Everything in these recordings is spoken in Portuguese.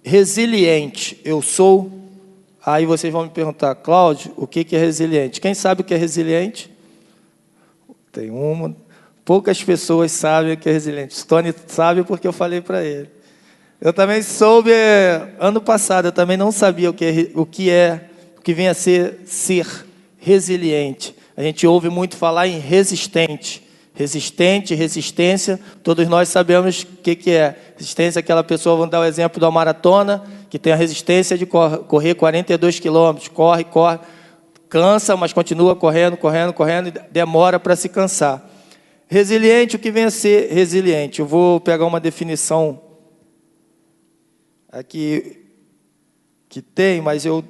resiliente eu sou. Aí vocês vão me perguntar, Cláudio, o que é resiliente? Quem sabe o que é resiliente? Tem uma. Poucas pessoas sabem o que é resiliente. Tony sabe porque eu falei para ele. Eu também soube, ano passado, eu também não sabia o que vem a ser resiliente. A gente ouve muito falar em resistente. Resistente, resistência, todos nós sabemos o que é. Resistência é aquela pessoa, vamos dar o exemplo da maratona, que tem a resistência de correr 42 quilômetros, corre, cansa, mas continua correndo, e demora para se cansar. Resiliente, o que vem a ser resiliente? Eu vou pegar uma definição aqui que tem, mas eu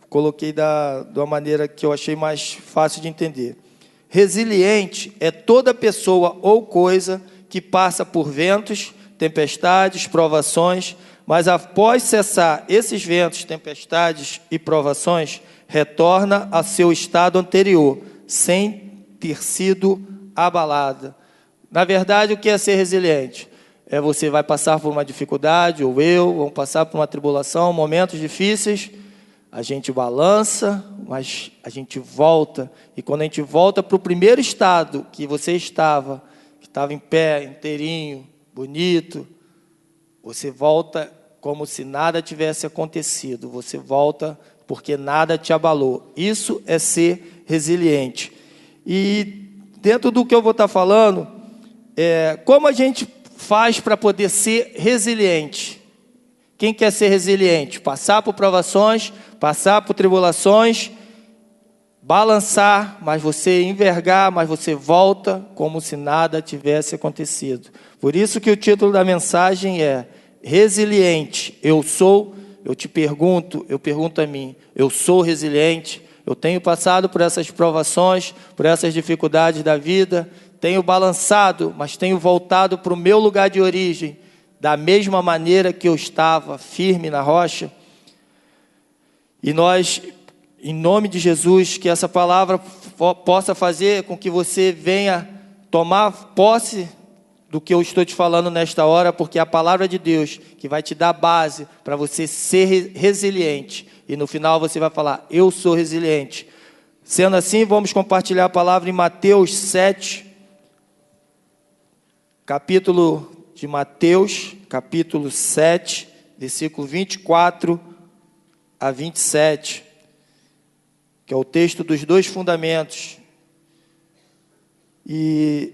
coloquei de uma maneira que eu achei mais fácil de entender. Resiliente é toda pessoa ou coisa que passa por ventos, tempestades, provações, mas após cessar esses ventos, tempestades e provações, retorna a seu estado anterior, sem ter sido abalada. Na verdade, o que é ser resiliente? Você vai passar por uma dificuldade, ou vamos passar por uma tribulação, momentos difíceis, a gente balança, mas a gente volta. E quando a gente volta para o primeiro estado que você estava, que estava em pé, inteirinho, bonito, você volta como se nada tivesse acontecido. Você volta porque nada te abalou. Isso é ser resiliente. E dentro do que eu vou estar falando, como a gente faz para poder ser resiliente? Quem quer ser resiliente? Passar por provações, passar por tribulações, balançar, mas você envergar, mas você volta como se nada tivesse acontecido. Por isso que o título da mensagem é Resiliente. Eu te pergunto, eu pergunto a mim, eu sou resiliente? Eu tenho passado por essas provações, por essas dificuldades da vida, tenho balançado, mas tenho voltado para o meu lugar de origem, da mesma maneira que eu estava, firme na rocha. E nós, em nome de Jesus, que essa palavra possa fazer com que você venha tomar posse do que eu estou te falando nesta hora, porque é a palavra de Deus que vai te dar base para você ser resiliente. E no final você vai falar, eu sou resiliente. Sendo assim, vamos compartilhar a palavra em Mateus 7, capítulo de Mateus, capítulo 7, versículo 24 a 27, que é o texto dos dois fundamentos. E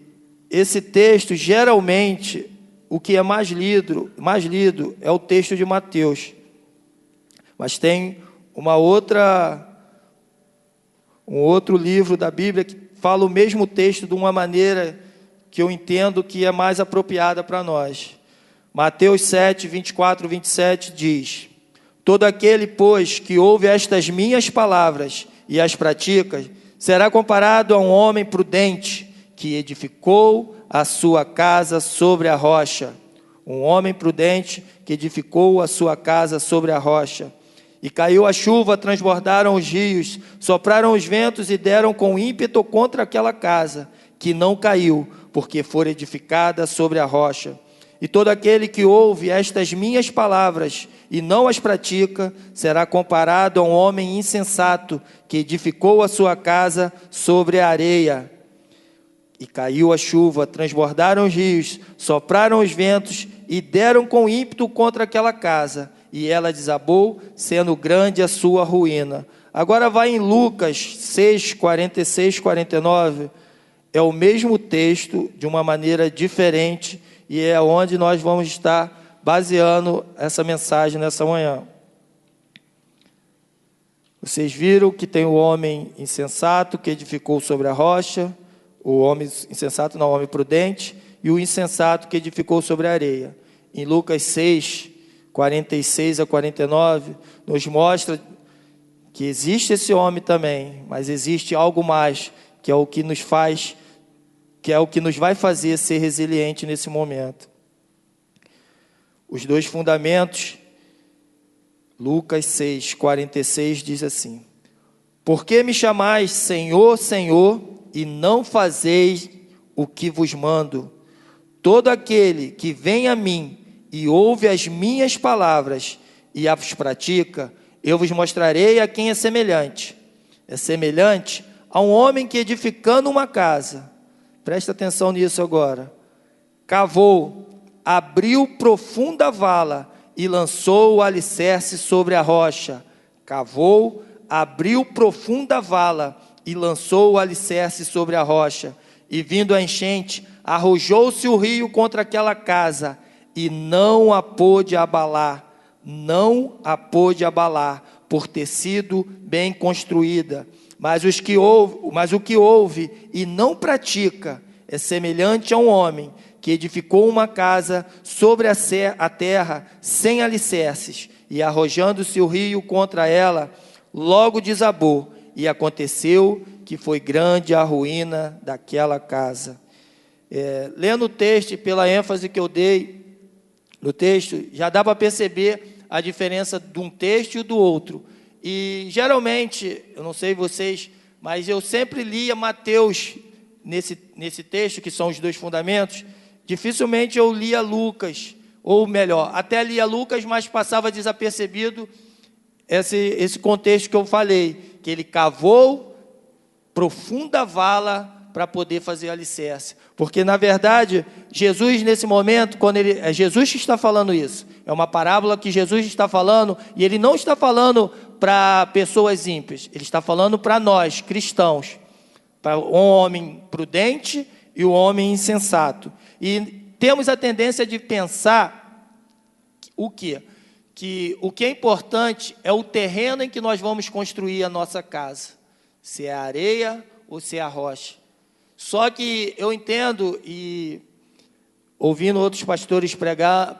esse texto, geralmente, o que é mais lido é o texto de Mateus. Mas tem um outro livro da Bíblia que fala o mesmo texto de uma maneira que eu entendo que é mais apropriada para nós. Mateus 7, 24, 27 diz: todo aquele, pois, que ouve estas minhas palavras e as pratica, será comparado a um homem prudente que edificou a sua casa sobre a rocha. Um homem prudente que edificou a sua casa sobre a rocha. E caiu a chuva, transbordaram os rios, sopraram os ventos e deram com ímpeto contra aquela casa, que não caiu, porque for edificada sobre a rocha. E todo aquele que ouve estas minhas palavras e não as pratica, será comparado a um homem insensato, que edificou a sua casa sobre a areia. E caiu a chuva, transbordaram os rios, sopraram os ventos e deram com ímpeto contra aquela casa, e ela desabou, sendo grande a sua ruína. Agora vai em Lucas 6, 46, 49, é o mesmo texto, de uma maneira diferente, e é onde nós vamos estar baseando essa mensagem nessa manhã. Vocês viram que tem o homem insensato que edificou sobre a rocha, o homem insensato não, o homem prudente, e o insensato que edificou sobre a areia. Em Lucas 6, 46 a 49, nos mostra que existe esse homem também, mas existe algo mais, que é o que nos vai fazer ser resiliente nesse momento. Os dois fundamentos, Lucas 6, 46 diz assim: por que me chamais Senhor, Senhor, e não fazeis o que vos mando? Todo aquele que vem a mim e ouve as minhas palavras e as pratica, eu vos mostrarei a quem é semelhante. É semelhante a um homem que, edificando uma casa, presta atenção nisso agora, cavou, abriu profunda vala e lançou o alicerce sobre a rocha. Cavou, abriu profunda vala e lançou o alicerce sobre a rocha. E vindo a enchente, arrojou-se o rio contra aquela casa e não a pôde abalar, por ter sido bem construída. Mas o que ouve e não pratica é semelhante a um homem que edificou uma casa sobre a terra sem alicerces, e arrojando-se o rio contra ela, logo desabou, e aconteceu que foi grande a ruína daquela casa. Lendo o texto, pela ênfase que eu dei no texto, já dá para perceber a diferença de um texto e do outro. E geralmente, eu não sei vocês, mas eu sempre lia Mateus nesse texto, que são os dois fundamentos. Dificilmente eu lia Lucas, ou melhor, até lia Lucas, mas passava desapercebido esse contexto que eu falei, que ele cavou profunda vala para poder fazer alicerce. Porque, na verdade, Jesus, nesse momento, é Jesus que está falando isso, é uma parábola que Jesus está falando, e ele não está falando para pessoas ímpias, ele está falando para nós, cristãos, para um homem prudente e um homem insensato. E temos a tendência de pensar o quê? Que o que é importante é o terreno em que nós vamos construir a nossa casa, se é a areia ou se é a rocha. Só que eu entendo, e ouvindo outros pastores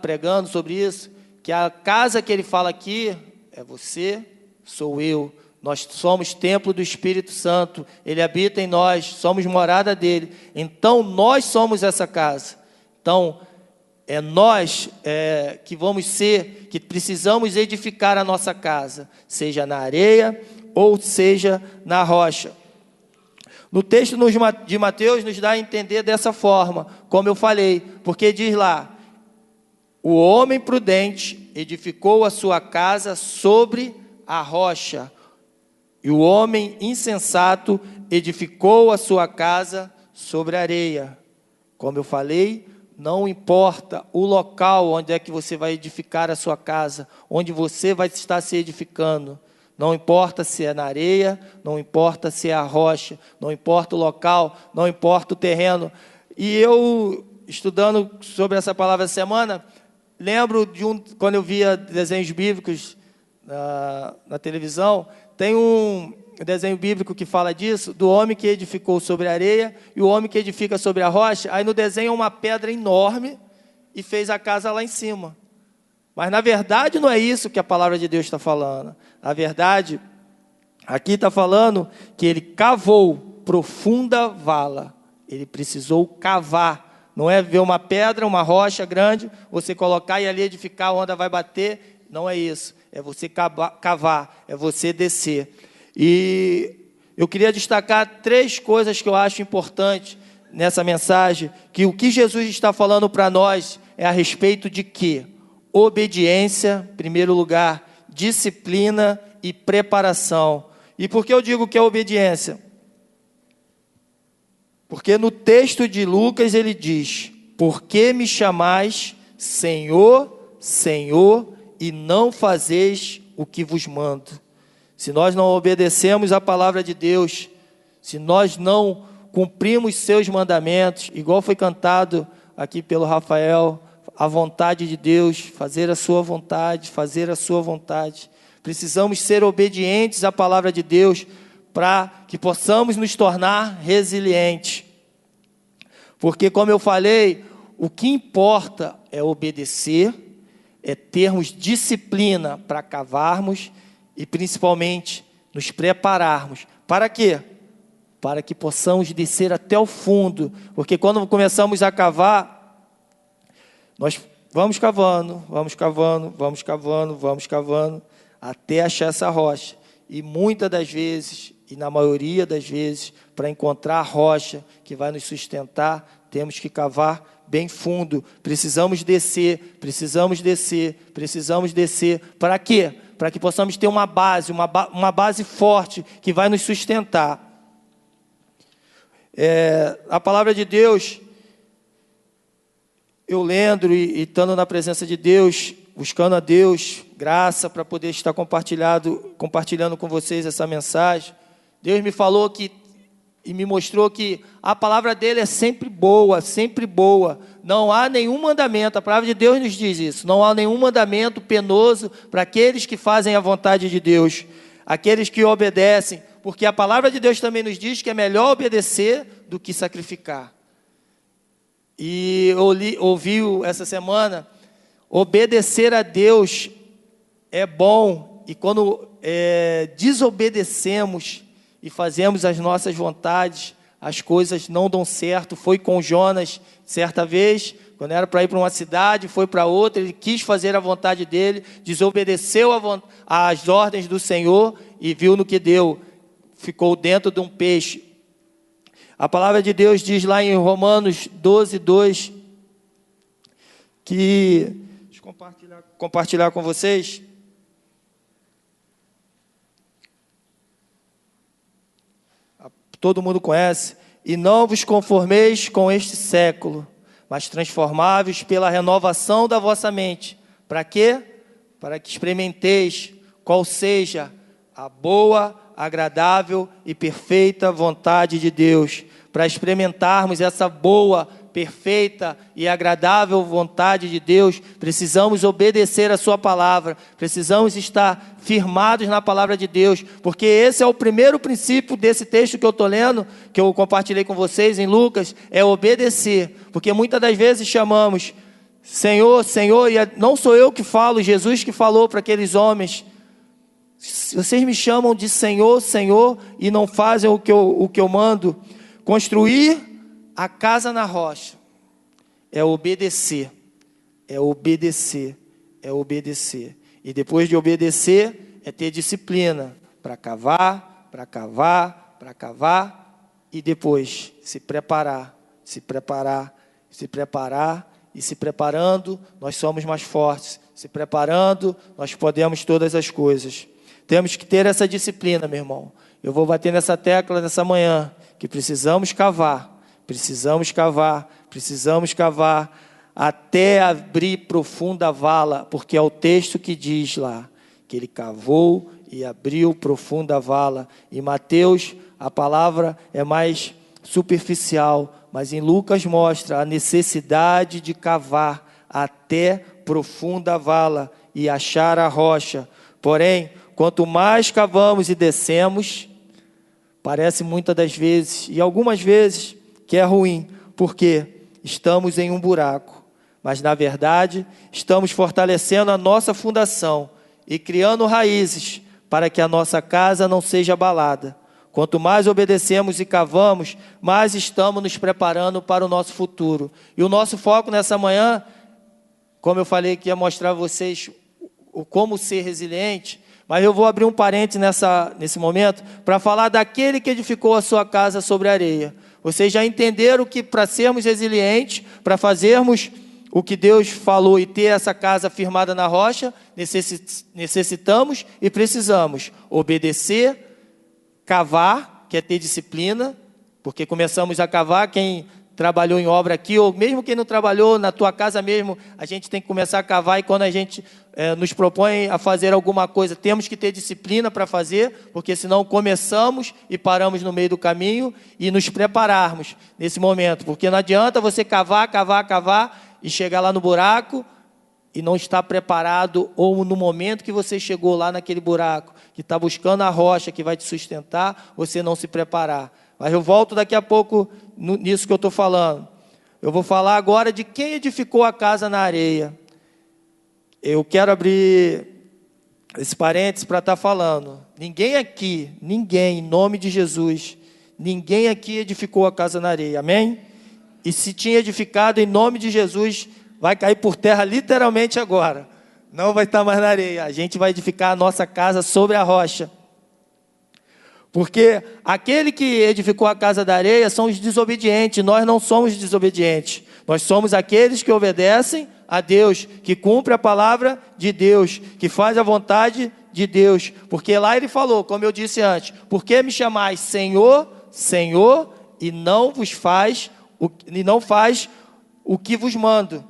pregando sobre isso, que a casa que ele fala aqui é você, sou eu. Nós somos templo do Espírito Santo, ele habita em nós, somos morada dele. Então, nós somos essa casa. Então, é nós que vamos ser, que precisamos edificar a nossa casa, seja na areia ou seja na rocha. No texto de Mateus nos dá a entender dessa forma, como eu falei, porque diz lá, o homem prudente edificou a sua casa sobre a rocha, e o homem insensato edificou a sua casa sobre a areia. Como eu falei, não importa o local onde é que você vai edificar a sua casa, onde você vai estar se edificando. Não importa se é na areia, não importa se é a rocha, não importa o local, não importa o terreno. E eu, estudando sobre essa palavra essa semana, lembro quando eu via desenhos bíblicos na televisão, tem um desenho bíblico que fala disso, do homem que edificou sobre a areia e o homem que edifica sobre a rocha. Aí no desenho é uma pedra enorme e fez a casa lá em cima. Mas na verdade não é isso que a palavra de Deus está falando. Na verdade, aqui está falando que ele cavou profunda vala. Ele precisou cavar. Não é ver uma pedra, uma rocha grande, você colocar e ali edificar, a onda vai bater. Não é isso. É você cavar, é você descer. E eu queria destacar 3 coisas que eu acho importantes nessa mensagem, que o que Jesus está falando para nós é a respeito de quê? Obediência, em primeiro lugar, disciplina e preparação. E por que eu digo que é obediência? Porque no texto de Lucas ele diz, por que me chamais Senhor, Senhor, e não fazeis o que vos mando? Se nós não obedecemos a palavra de Deus, se nós não cumprimos seus mandamentos, igual foi cantado aqui pelo Rafael, a vontade de Deus, fazer a sua vontade, fazer a sua vontade. Precisamos ser obedientes à palavra de Deus para que possamos nos tornar resilientes. Porque, como eu falei, o que importa é obedecer, é termos disciplina para cavarmos e, principalmente, nos prepararmos. Para quê? Para que possamos descer até o fundo. Porque quando começamos a cavar, nós vamos cavando, até achar essa rocha. E muitas das vezes, e na maioria das vezes, para encontrar a rocha que vai nos sustentar, temos que cavar bem fundo. Precisamos descer, precisamos descer, precisamos descer. Para quê? Para que possamos ter uma base forte que vai nos sustentar. A palavra de Deus, eu lendo e estando na presença de Deus, buscando a Deus, graça para poder estar compartilhando com vocês essa mensagem. Deus me falou e me mostrou que a palavra dele é sempre boa, sempre boa. Não há nenhum mandamento, a palavra de Deus nos diz isso, não há nenhum mandamento penoso para aqueles que fazem a vontade de Deus, aqueles que obedecem, porque a palavra de Deus também nos diz que é melhor obedecer do que sacrificar. E eu ouvi essa semana, obedecer a Deus é bom, e quando desobedecemos e fazemos as nossas vontades, as coisas não dão certo. Foi com Jonas, certa vez, quando era para ir para uma cidade, foi para outra, ele quis fazer a vontade dele, desobedeceu às ordens do Senhor e viu no que deu, ficou dentro de um peixe. A palavra de Deus diz lá em Romanos 12, 2, que, deixa eu compartilhar com vocês, todo mundo conhece, e não vos conformeis com este século, mas transformáveis pela renovação da vossa mente. Para quê? Para que experimenteis qual seja a boa, agradável e perfeita vontade de Deus. Para experimentarmos essa boa, perfeita e agradável vontade de Deus, precisamos obedecer a sua palavra, precisamos estar firmados na palavra de Deus, porque esse é o primeiro princípio desse texto que eu estou lendo, que eu compartilhei com vocês em Lucas, é obedecer, porque muitas das vezes chamamos Senhor, Senhor, e não sou eu que falo, Jesus que falou para aqueles homens, vocês me chamam de Senhor, Senhor, e não fazem o que eu mando. Construir a casa na rocha é obedecer, é obedecer, é obedecer. E depois de obedecer, é ter disciplina para cavar, para cavar, para cavar, e depois se preparar, se preparar, se preparar, e se preparando, nós somos mais fortes. Se preparando, nós podemos todas as coisas. Temos que ter essa disciplina, meu irmão. Eu vou bater nessa tecla nessa manhã, que precisamos cavar, precisamos cavar, precisamos cavar, até abrir profunda vala, porque é o texto que diz lá, que ele cavou e abriu profunda vala. Em Mateus, a palavra é mais superficial, mas em Lucas mostra a necessidade de cavar até profunda vala e achar a rocha. Porém, quanto mais cavamos e descemos, parece muitas das vezes, e algumas vezes, que é ruim, porque estamos em um buraco, mas na verdade, estamos fortalecendo a nossa fundação e criando raízes para que a nossa casa não seja abalada. Quanto mais obedecemos e cavamos, mais estamos nos preparando para o nosso futuro. E o nosso foco nessa manhã, como eu falei que ia mostrar a vocês como ser resiliente, mas eu vou abrir um parênteses nesse momento para falar daquele que edificou a sua casa sobre a areia. Vocês já entenderam que para sermos resilientes, para fazermos o que Deus falou e ter essa casa firmada na rocha, necessitamos e precisamos obedecer, cavar, que é ter disciplina, porque começamos a cavar, quem trabalhou em obra aqui, ou mesmo quem não trabalhou na tua casa mesmo, a gente tem que começar a cavar, e quando a gente nos propõe a fazer alguma coisa, temos que ter disciplina para fazer, porque senão começamos e paramos no meio do caminho, e nos prepararmos nesse momento, porque não adianta você cavar, cavar, cavar, e chegar lá no buraco, e não estar preparado, ou no momento que você chegou lá naquele buraco, que está buscando a rocha que vai te sustentar, você não se preparar. Mas eu volto daqui a pouco nisso que eu estou falando. Eu vou falar agora de quem edificou a casa na areia. Eu quero abrir esse parênteses para estar falando. Ninguém aqui, ninguém, em nome de Jesus, ninguém aqui edificou a casa na areia, amém? E se tinha edificado, em nome de Jesus, vai cair por terra literalmente agora. Não vai estar mais na areia. A gente vai edificar a nossa casa sobre a rocha. Porque aquele que edificou a casa da areia são os desobedientes, nós não somos desobedientes. Nós somos aqueles que obedecem a Deus, que cumpre a palavra de Deus, que faz a vontade de Deus. Porque lá ele falou, como eu disse antes, por que me chamais Senhor, Senhor, e não faz o que vos mando?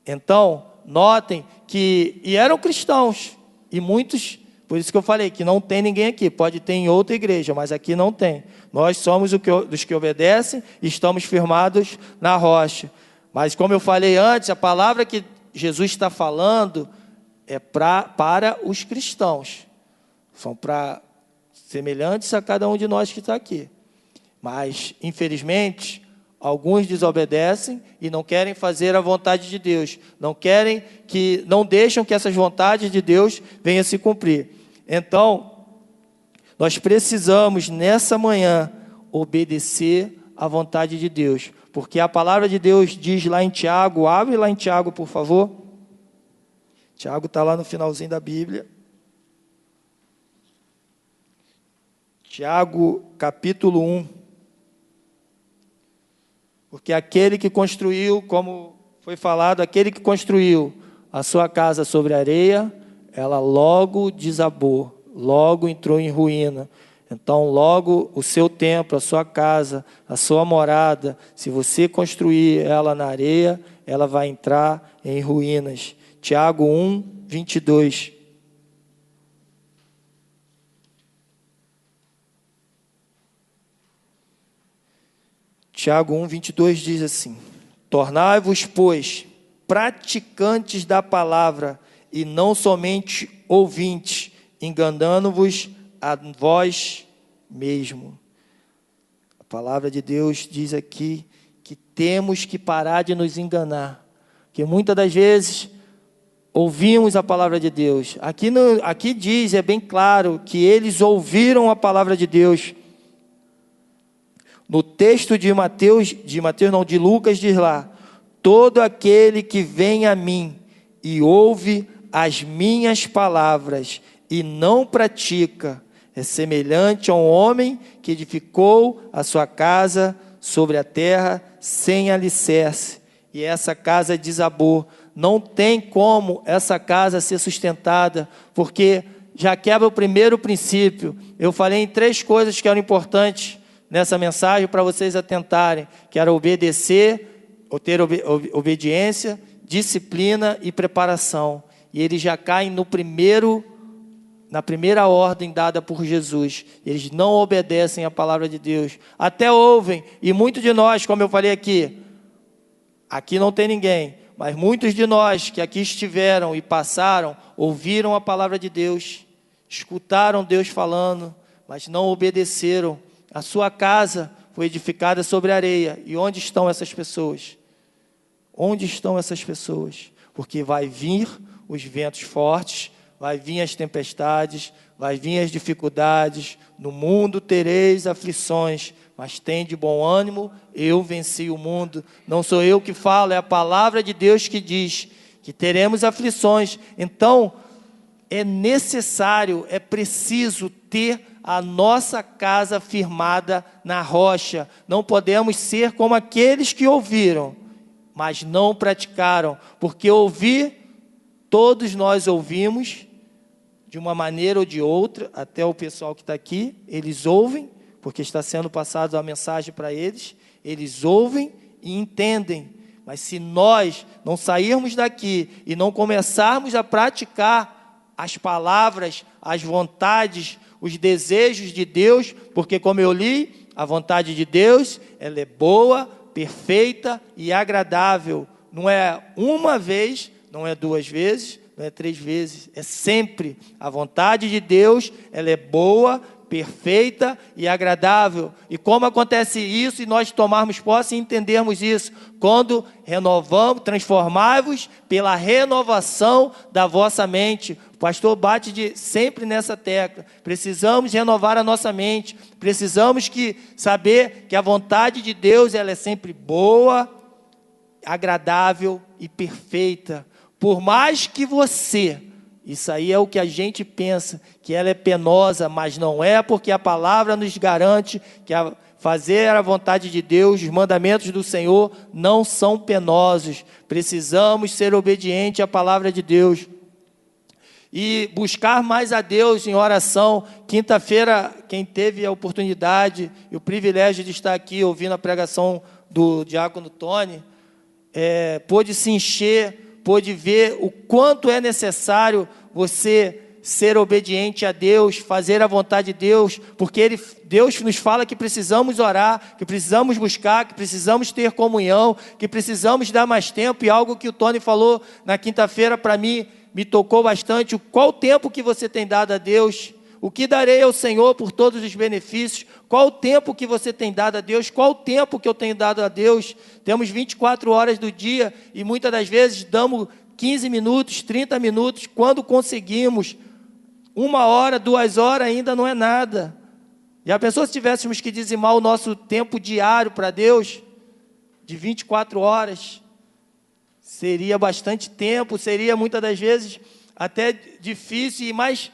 Então, notem que, e eram cristãos, e muitos, por isso que eu falei, que não tem ninguém aqui, pode ter em outra igreja, mas aqui não tem. Nós somos dos que obedecem e estamos firmados na rocha. Mas como eu falei antes, a palavra que Jesus está falando é para os cristãos. São para semelhantes a cada um de nós que está aqui. Mas, infelizmente, alguns desobedecem e não querem fazer a vontade de Deus. Não deixam que essas vontades de Deus venham a se cumprir. Então, nós precisamos, nessa manhã, obedecer à vontade de Deus. Porque a palavra de Deus diz lá em Tiago, abre lá em Tiago, por favor. Tiago está lá no finalzinho da Bíblia. Tiago, capítulo 1. Porque aquele que construiu, como foi falado, aquele que construiu a sua casa sobre areia, ela logo desabou, logo entrou em ruína. Então, logo o seu templo, a sua casa, a sua morada, se você construir ela na areia, ela vai entrar em ruínas. Tiago 1, 22. Tiago 1, 22 diz assim: tornai-vos, pois, praticantes da palavra, e não somente ouvintes, enganando-vos a vós mesmo. A palavra de Deus diz aqui que temos que parar de nos enganar, que muitas das vezes ouvimos a palavra de Deus. Aqui diz, é bem claro, que eles ouviram a palavra de Deus. No texto de Lucas diz lá: todo aquele que vem a mim e ouve as minhas palavras e não pratica, é semelhante a um homem que edificou a sua casa sobre a terra sem alicerce, e essa casa desabou. Não tem como essa casa ser sustentada, porque já quebra o primeiro princípio. Eu falei em 3 coisas que eram importantes nessa mensagem para vocês atentarem, que era obedecer, ou ter obediência, disciplina e preparação. E eles já caem na primeira ordem dada por Jesus. Eles não obedecem à palavra de Deus. Até ouvem, e muitos de nós, como eu falei aqui não tem ninguém, mas muitos de nós que aqui estiveram e passaram, ouviram a palavra de Deus, escutaram Deus falando, mas não obedeceram. A sua casa foi edificada sobre areia. E onde estão essas pessoas? Onde estão essas pessoas? Porque vai vir os ventos fortes, vai vir as tempestades, vai vir as dificuldades. No mundo tereis aflições, mas tem de bom ânimo, eu venci o mundo. Não sou eu que falo, é a palavra de Deus que diz que teremos aflições. Então, é necessário, é preciso ter a nossa casa firmada na rocha. Não podemos ser como aqueles que ouviram, mas não praticaram. Porque ouvir, todos nós ouvimos, de uma maneira ou de outra, até o pessoal que está aqui, eles ouvem, porque está sendo passada a mensagem para eles, eles ouvem e entendem. Mas se nós não sairmos daqui e não começarmos a praticar as palavras, as vontades, os desejos de Deus, porque como eu li, a vontade de Deus, ela é boa, perfeita e agradável. Não é uma vez, não é 2 vezes, não é 3 vezes, é sempre. A vontade de Deus, ela é boa, perfeita e agradável. E como acontece isso, e nós tomarmos posse e entendermos isso? Quando renovamos, transformai-vos pela renovação da vossa mente. O pastor bate sempre nessa tecla. Precisamos renovar a nossa mente. Precisamos saber que a vontade de Deus, ela é sempre boa, agradável e perfeita. Por mais que você... Isso aí é o que a gente pensa, que ela é penosa, mas não é, porque a palavra nos garante que fazer a vontade de Deus, os mandamentos do Senhor não são penosos. Precisamos ser obedientes à palavra de Deus. E buscar mais a Deus em oração. Quinta-feira, quem teve a oportunidade e o privilégio de estar aqui ouvindo a pregação do diácono Tony, pôde se encher, pôde ver o quanto é necessário você ser obediente a Deus, fazer a vontade de Deus, porque Deus nos fala que precisamos orar, que precisamos buscar, que precisamos ter comunhão, que precisamos dar mais tempo, e algo que o Tony falou na quinta-feira para mim, me tocou bastante. Qual o tempo que você tem dado a Deus? O que darei ao Senhor por todos os benefícios? Qual o tempo que você tem dado a Deus? Qual o tempo que eu tenho dado a Deus? Temos 24 horas do dia e muitas das vezes damos 15 minutos, 30 minutos, quando conseguimos. 1 hora, 2 horas ainda não é nada. Já pensou se tivéssemos que dizimar o nosso tempo diário para Deus? De 24 horas. Seria bastante tempo, seria muitas das vezes até difícil, mas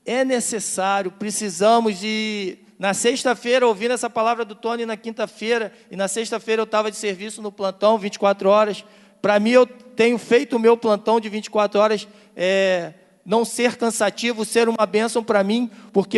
é necessário, precisamos de... Na sexta-feira, ouvindo essa palavra do Tony na quinta-feira, e na sexta-feira eu estava de serviço no plantão, 24 horas. Para mim, eu tenho feito o meu plantão de 24 horas, não ser cansativo, ser uma bênção para mim, porque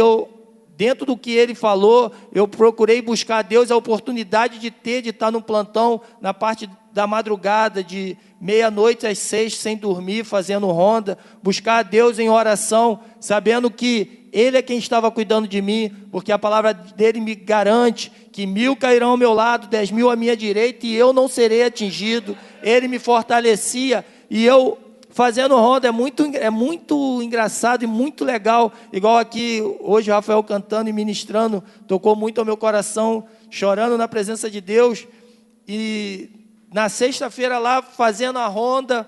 dentro do que ele falou, eu procurei buscar a Deus a oportunidade de estar no plantão, na parte da madrugada, de meia-noite às 6, sem dormir, fazendo ronda, buscar a Deus em oração, sabendo que Ele é quem estava cuidando de mim, porque a palavra dele me garante que 1.000 cairão ao meu lado, 10.000 à minha direita, e eu não serei atingido. Ele me fortalecia, e eu fazendo ronda, é muito engraçado e muito legal, igual aqui hoje o Rafael cantando e ministrando, tocou muito ao meu coração, chorando na presença de Deus. E na sexta-feira lá, fazendo a ronda,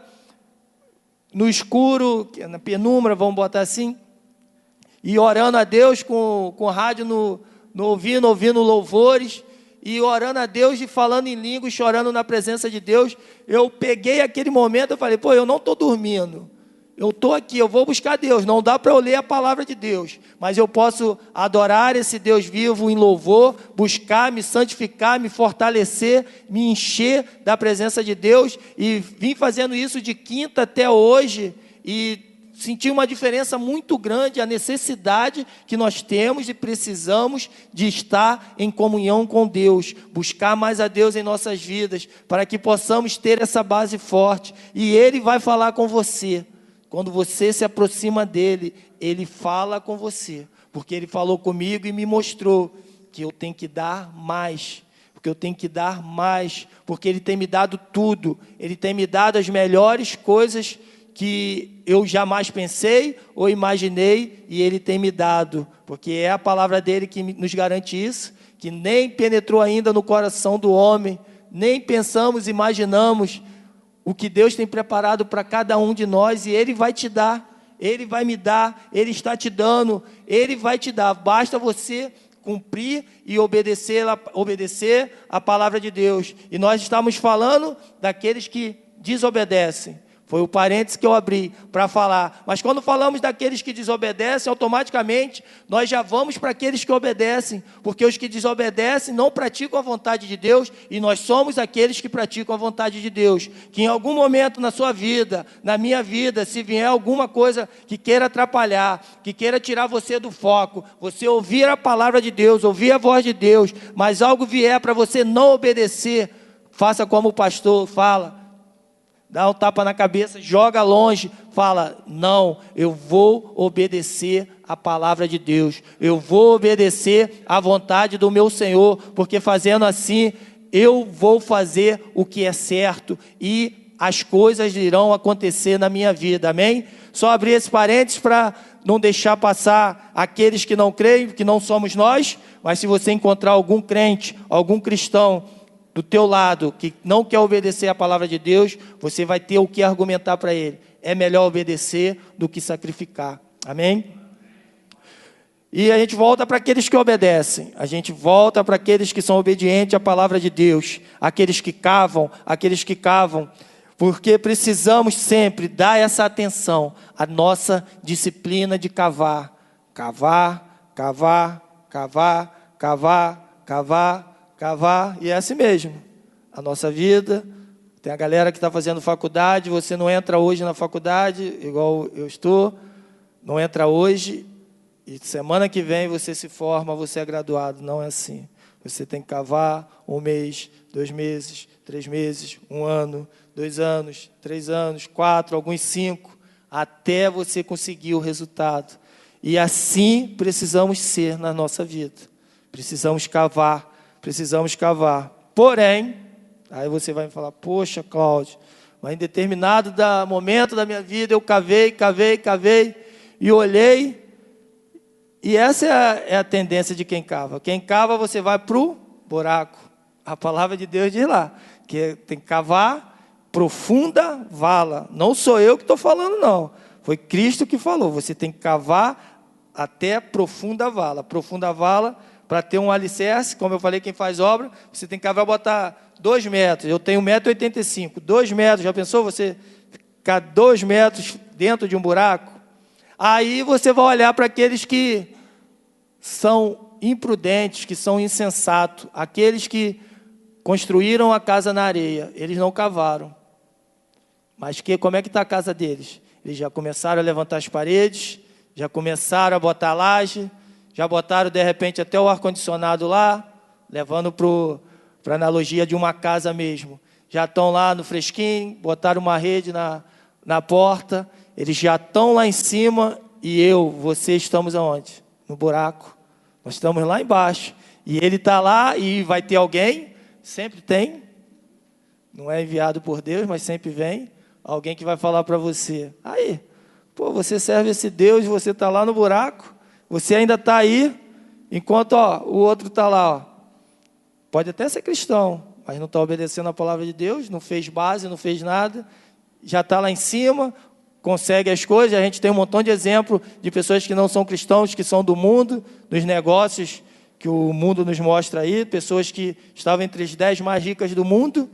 no escuro, na penumbra, vamos botar assim, e orando a Deus com o rádio no ouvindo louvores, e orando a Deus e falando em línguas, chorando na presença de Deus. Eu peguei aquele momento, eu falei, eu não estou dormindo, eu estou aqui, eu vou buscar Deus. Não dá para eu ler a palavra de Deus, mas eu posso adorar esse Deus vivo em louvor, buscar, me santificar, me fortalecer, me encher da presença de Deus, e vim fazendo isso de quinta até hoje, e senti uma diferença muito grande, a necessidade que nós temos e precisamos de estar em comunhão com Deus, buscar mais a Deus em nossas vidas, para que possamos ter essa base forte, e Ele vai falar com você. Quando você se aproxima dEle, Ele fala com você, porque Ele falou comigo e me mostrou que eu tenho que dar mais, porque eu tenho que dar mais, porque Ele tem me dado tudo, Ele tem me dado as melhores coisas que eu jamais pensei ou imaginei, e Ele tem me dado, porque é a palavra dEle que nos garante isso, que nem penetrou ainda no coração do homem, nem pensamos, imaginamos o que Deus tem preparado para cada um de nós, e Ele vai te dar, Ele vai me dar, Ele está te dando, Ele vai te dar, basta você cumprir e obedecer a palavra de Deus. E nós estamos falando daqueles que desobedecem. Foi o parênteses que eu abri para falar. Mas quando falamos daqueles que desobedecem, automaticamente nós já vamos para aqueles que obedecem, porque os que desobedecem não praticam a vontade de Deus, e nós somos aqueles que praticam a vontade de Deus. Que em algum momento na sua vida, na minha vida, se vier alguma coisa que queira atrapalhar, que queira tirar você do foco, você ouvir a palavra de Deus, ouvir a voz de Deus, mas algo vier para você não obedecer, faça como o pastor fala, dá um tapa na cabeça, joga longe, fala, não, eu vou obedecer a palavra de Deus, eu vou obedecer à vontade do meu Senhor, porque fazendo assim, eu vou fazer o que é certo, e as coisas irão acontecer na minha vida, amém? Só abrir esse parênteses para não deixar passar aqueles que não creem, que não somos nós, mas se você encontrar algum crente, algum cristão, do teu lado, que não quer obedecer a palavra de Deus, você vai ter o que argumentar para ele. É melhor obedecer do que sacrificar. Amém? E a gente volta para aqueles que obedecem. A gente volta para aqueles que são obedientes à palavra de Deus. Aqueles que cavam. Porque precisamos sempre dar essa atenção à nossa disciplina de cavar. Cavar, cavar, cavar, cavar, cavar, cavar, e é assim mesmo. A nossa vida, tem a galera que está fazendo faculdade, você não entra hoje na faculdade, igual eu estou, não entra hoje, e semana que vem você se forma, você é graduado. Não é assim. Você tem que cavar 1 mês, 2 meses, 3 meses, 1 ano, 2 anos, 3 anos, 4, alguns 5, até você conseguir o resultado. E assim precisamos ser na nossa vida. Precisamos cavar, precisamos cavar. Porém, aí você vai me falar, poxa, Cláudio, mas em determinado momento da minha vida eu cavei, e olhei. E essa é a tendência de quem cava. Quem cava, você vai para o buraco. A palavra de Deus diz lá, que tem que cavar profunda vala. Não sou eu que estou falando, não. Foi Cristo que falou. Você tem que cavar até profunda vala. Profunda vala, para ter um alicerce, como eu falei, quem faz obra, você tem que cavar e botar 2 metros. Eu tenho 1,85 m. 2 metros, já pensou você ficar 2 metros dentro de um buraco? Aí você vai olhar para aqueles que são imprudentes, que são insensatos, aqueles que construíram a casa na areia, eles não cavaram. Mas como é que está a casa deles? Eles já começaram a levantar as paredes, já começaram a botar laje, já botaram de repente até o ar-condicionado lá, levando para a analogia de uma casa mesmo. Já estão lá no fresquinho, botaram uma rede na porta, eles já estão lá em cima e você estamos aonde? No buraco. Nós estamos lá embaixo. E ele está lá e vai ter alguém, sempre tem, não é enviado por Deus, mas sempre vem, alguém que vai falar para você, aí, pô, você serve esse Deus, você está lá no buraco, você ainda está aí, enquanto o outro está lá. Pode até ser cristão, mas não está obedecendo a palavra de Deus, não fez base, não fez nada, já está lá em cima, consegue as coisas. A gente tem um montão de exemplo de pessoas que não são cristãos, que são do mundo, dos negócios que o mundo nos mostra aí, pessoas que estavam entre as 10 mais ricas do mundo,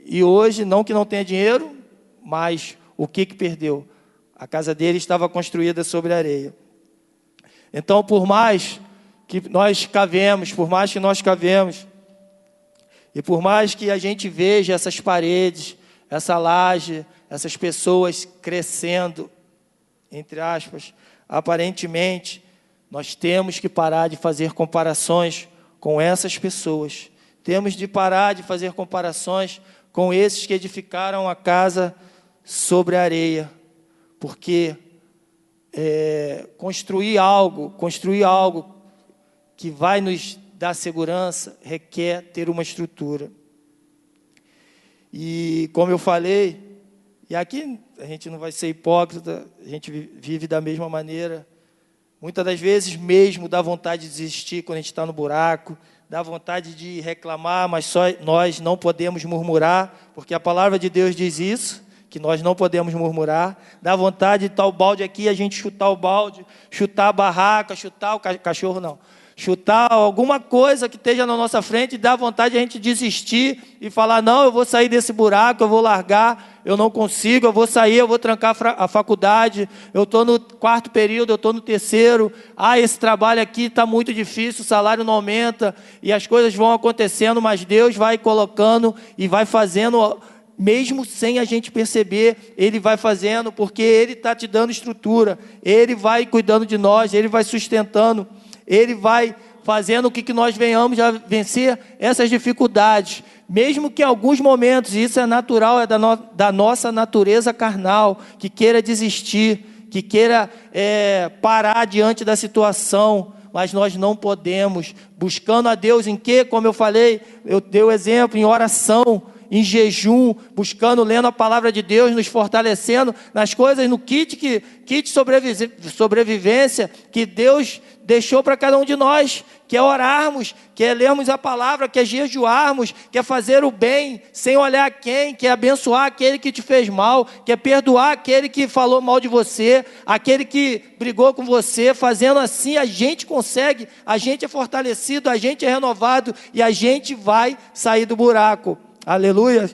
e hoje, não que não tenha dinheiro, mas o que perdeu? A casa dele estava construída sobre areia. Então, por mais que nós cavemos, e por mais que a gente veja essas paredes, essa laje, essas pessoas crescendo, entre aspas, aparentemente, nós temos que parar de fazer comparações com essas pessoas. Temos de parar de fazer comparações com esses que edificaram a casa sobre a areia. Porque construir algo que vai nos dar segurança requer ter uma estrutura. E como eu falei, e aqui a gente não vai ser hipócrita, a gente vive da mesma maneira. Muitas das vezes mesmo dá vontade de desistir quando a gente está no buraco, dá vontade de reclamar, mas só nós não podemos murmurar, porque a palavra de Deus diz isso, que nós não podemos murmurar. Dá vontade de estar o balde aqui, a gente chutar o balde, chutar a barraca, chutar o cachorro, não. Chutar alguma coisa que esteja na nossa frente, dá vontade de a gente desistir e falar, não, eu vou sair desse buraco, eu vou largar, eu não consigo, eu vou sair, eu vou trancar a faculdade, eu estou no 4º período, eu estou no 3º, esse trabalho aqui está muito difícil, o salário não aumenta, e as coisas vão acontecendo, mas Deus vai colocando e vai fazendo, mesmo sem a gente perceber, Ele vai fazendo, porque Ele está te dando estrutura, Ele vai cuidando de nós, Ele vai sustentando, Ele vai fazendo com que nós venhamos a vencer essas dificuldades, mesmo que em alguns momentos, e isso é natural, é da nossa natureza carnal, que queira desistir, que queira parar diante da situação, mas nós não podemos, buscando a Deus em quê? Como eu falei, eu dei o exemplo, em oração, em jejum, buscando, lendo a palavra de Deus, nos fortalecendo nas coisas, no kit sobrevivência que Deus deixou para cada um de nós, que é orarmos, que é lermos a palavra, que é jejuarmos, que é fazer o bem, sem olhar a quem, que é abençoar aquele que te fez mal, que é perdoar aquele que falou mal de você, aquele que brigou com você. Fazendo assim, a gente consegue, a gente é fortalecido, a gente é renovado e a gente vai sair do buraco. Aleluia.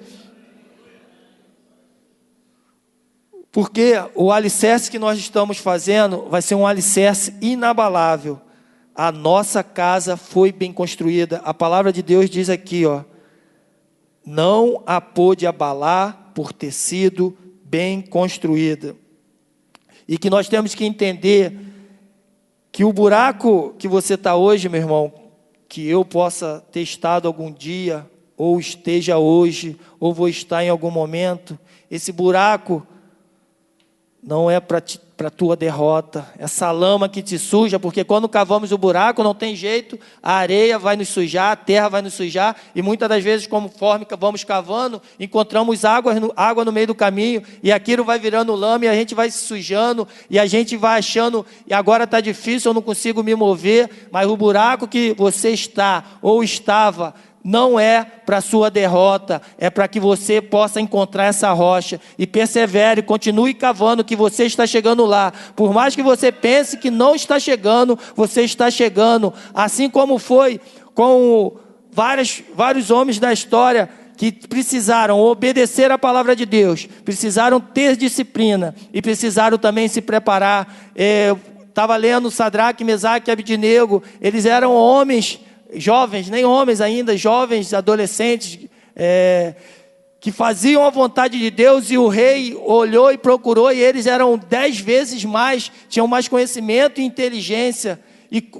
Porque o alicerce que nós estamos fazendo vai ser um alicerce inabalável. a nossa casa foi bem construída. A palavra de Deus diz aqui, ó, não a pôde abalar por ter sido bem construída. E que nós temos que entender que o buraco que você está hoje, meu irmão, que eu possa ter estado algum dia, ou esteja hoje, ou vou estar em algum momento, esse buraco não é para a tua derrota, essa lama que te suja, porque quando cavamos o buraco não tem jeito, a areia vai nos sujar, a terra vai nos sujar, e muitas das vezes, conforme vamos cavando, encontramos água no meio do caminho, e aquilo vai virando lama, e a gente vai se sujando, e a gente vai achando, e agora está difícil, eu não consigo me mover, mas o buraco que você está, ou estava, não é para a sua derrota, é para que você possa encontrar essa rocha, e persevere, continue cavando, que você está chegando lá, por mais que você pense que não está chegando, você está chegando, assim como foi com vários homens da história, que precisaram obedecer a palavra de Deus, precisaram ter disciplina, e precisaram também se preparar. Estava lendo Sadraque, Mesaque e Abidnego, eles eram homens, jovens, nem homens ainda, jovens, adolescentes, que faziam a vontade de Deus, e o rei olhou e procurou, e eles eram 10 vezes mais, tinham mais conhecimento e inteligência,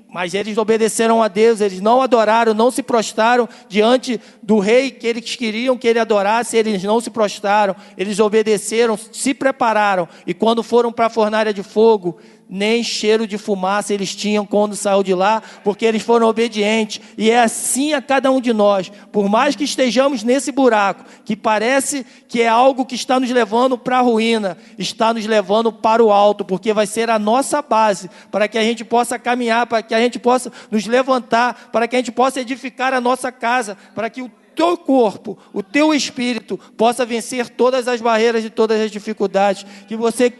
mas eles obedeceram a Deus, eles não adoraram, não se prostraram diante do rei que eles queriam que ele adorasse, eles não se prostraram, eles obedeceram, se prepararam, e quando foram para a fornalha de fogo, nem cheiro de fumaça eles tinham quando saiu de lá, porque eles foram obedientes. E é assim a cada um de nós, por mais que estejamos nesse buraco, que parece que é algo que está nos levando para a ruína, está nos levando para o alto, porque vai ser a nossa base, para que a gente possa caminhar, para que a gente possa nos levantar, para que a gente possa edificar a nossa casa, para que o teu corpo, o teu espírito possa vencer todas as barreiras e todas as dificuldades, que você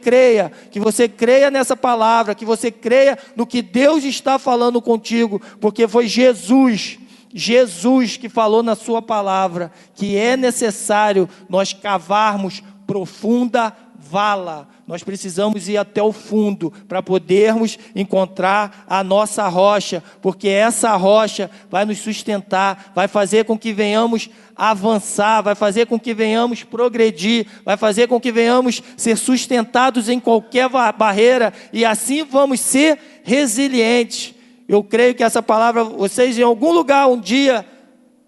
creia nessa palavra, que você creia no que Deus está falando contigo, porque foi Jesus que falou na sua palavra, que é necessário nós cavarmos profunda vala, nós precisamos ir até o fundo para podermos encontrar a nossa rocha, porque essa rocha vai nos sustentar, vai fazer com que venhamos avançar, vai fazer com que venhamos progredir, vai fazer com que venhamos ser sustentados em qualquer barreira, e assim vamos ser resilientes. Eu creio que essa palavra, vocês em algum lugar um dia,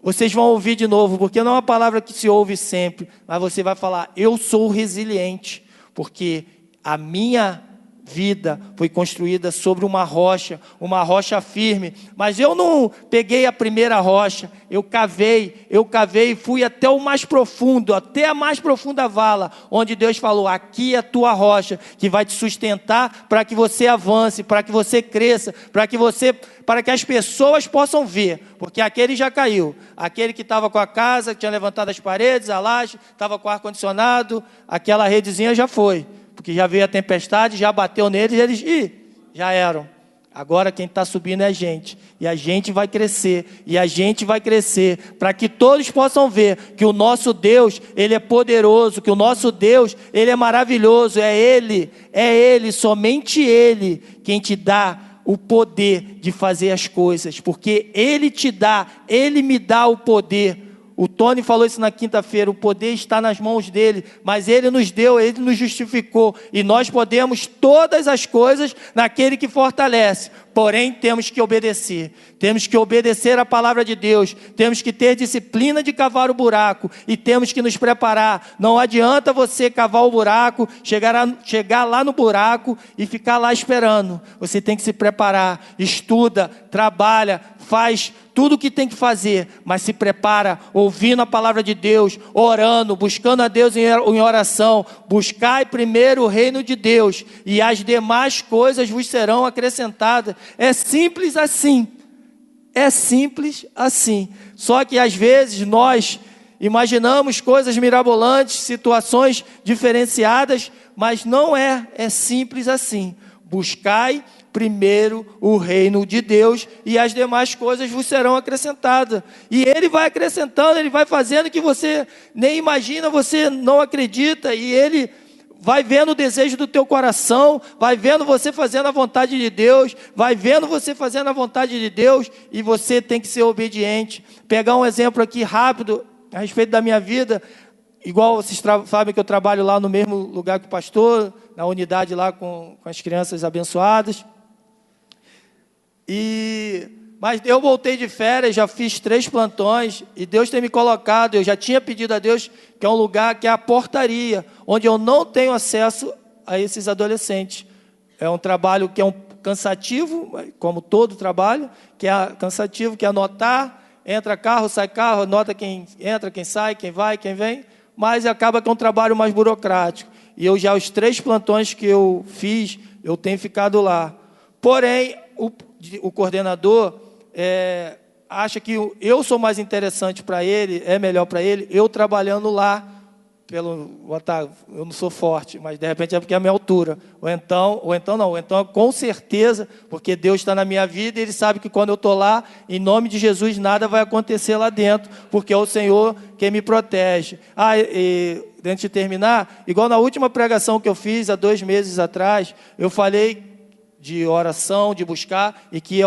vocês vão ouvir de novo, porque não é uma palavra que se ouve sempre, mas você vai falar, eu sou resiliente, porque a minha vida foi construída sobre uma rocha firme, mas eu não peguei a primeira rocha, eu cavei e fui até o mais profundo, até a mais profunda vala, onde Deus falou, aqui é a tua rocha, que vai te sustentar para que você avance, para que você cresça, para que as pessoas possam ver, porque aquele já caiu, aquele que estava com a casa, que tinha levantado as paredes, a laje, estava com o ar-condicionado, aquela redezinha já foi, porque já veio a tempestade, já bateu neles, eles já eram. Agora quem está subindo é a gente, e a gente vai crescer, para que todos possam ver que o nosso Deus, Ele é poderoso, que o nosso Deus, Ele é maravilhoso, é Ele, somente Ele, quem te dá o poder de fazer as coisas, porque Ele me dá o poder. O Tony falou isso na quinta-feira, o poder está nas mãos dele, mas ele nos deu, ele nos justificou, e nós podemos todas as coisas naquele que fortalece, porém temos que obedecer a palavra de Deus, temos que ter disciplina de cavar o buraco, e temos que nos preparar. Não adianta você cavar o buraco, chegar lá no buraco e ficar lá esperando, você tem que se preparar, estuda, trabalha, faz tudo o que tem que fazer, mas se prepara, ouvindo a palavra de Deus, orando, buscando a Deus em oração. Buscai primeiro o reino de Deus, e as demais coisas vos serão acrescentadas. É simples assim, só que às vezes nós imaginamos coisas mirabolantes, situações diferenciadas, mas não é simples assim. Buscai primeiro o reino de Deus, e as demais coisas vos serão acrescentadas. E Ele vai acrescentando, Ele vai fazendo que você nem imagina, você não acredita, e Ele vai vendo o desejo do teu coração, vai vendo você fazendo a vontade de Deus, vai vendo você fazendo a vontade de Deus, e você tem que ser obediente. Pegar um exemplo aqui rápido, a respeito da minha vida, igual vocês sabem que eu trabalho lá no mesmo lugar que o pastor, na unidade lá com as crianças abençoadas. Mas eu voltei de férias, já fiz 3 plantões, e Deus tem me colocado, eu já tinha pedido a Deus, que é um lugar que é a portaria, onde eu não tenho acesso a esses adolescentes. É um trabalho que é cansativo, como todo trabalho, que é cansativo, que é anotar, entra carro, sai carro, anota quem entra, quem sai, quem vai, quem vem, mas acaba que é um trabalho mais burocrático. E eu já, os 3 plantões que eu fiz, eu tenho ficado lá. Porém, o coordenador acha que eu sou mais interessante para ele, é melhor para ele, eu trabalhando lá, eu não sou forte, mas de repente é porque é a minha altura, ou então com certeza, porque Deus está na minha vida, e Ele sabe que quando eu estou lá, em nome de Jesus, nada vai acontecer lá dentro, porque é o Senhor quem me protege. Antes de terminar, igual na última pregação que eu fiz, há 2 meses atrás, eu falei de oração, de buscar, e que